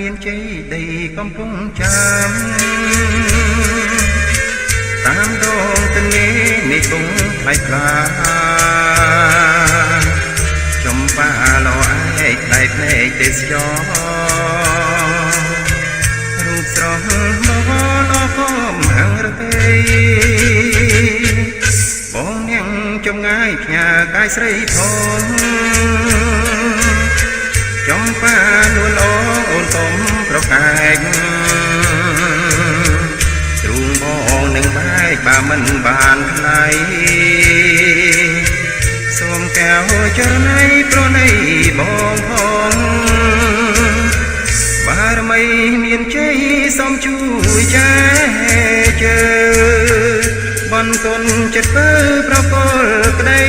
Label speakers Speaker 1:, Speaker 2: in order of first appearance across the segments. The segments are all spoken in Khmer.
Speaker 1: មានជ័យដីកំពុងចាំតាមដងទន្លេមេឃងថ្លៃថ្លាចំបាឡោឯកដៃភ្នែកទេសចររូបស្រស់បវរអកមហឹងរទេបងនាងចំងាយផ្ញើកាយស្រីផងចំបានួនអូនកំប្រកែកទ្រូងបងនឹងបែកបើមិនបានថ្លៃសូមកែវចរណៃប្រណីបងផងបារមីមានជ័យសូមជួយចែជើបន្ទន់ចិត្តពើប្រកលក្តី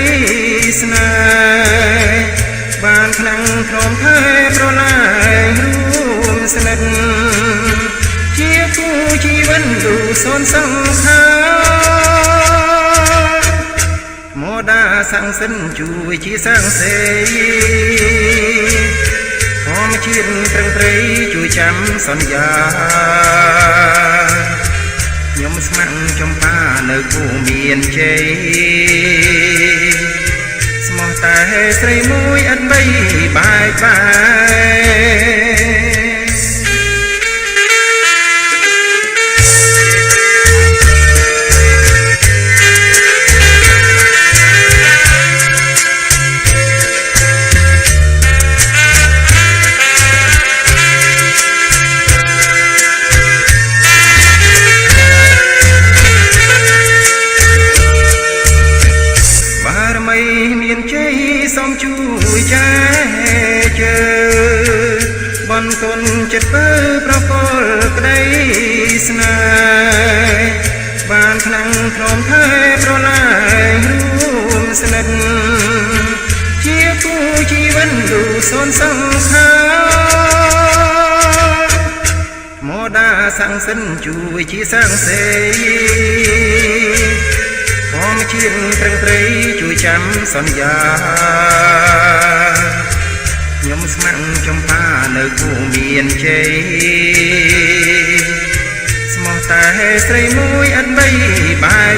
Speaker 1: ស្នេហ៍បានខ្លាំងក្រំថែប្រឡាយរួមស្និទ្ធជាគូជីវិតទូសូនសង្ខារមកដាសង្សិនជួយជាសង្សេធម្មជាតិត្រឹងព្រៃជួយចាំសន្យាខ្ញុំស្ម័គ្រចំបានៅគូមានជ័យស្មោះតែស្រីមួយអត់បីបាយមានជ័យសូមជួយចែជើបន្ទន់ចិត្តពើប្រកលក្តីស្នេហ៍បានខ្លាំងក្រំថែប្រឡាយរួមស្និទ្ធជាគូជីវិតទូសូនសង្ខារមកដាសង្សិនជួយជាសង្សេធម្មជាតិត្រឹងព្រៃជួយចាំសន្យាខ្ញុំស្ម័គ្រចំបានៅគូមានជ័យស្មោះតែស្រីមួយអត់បីបាយ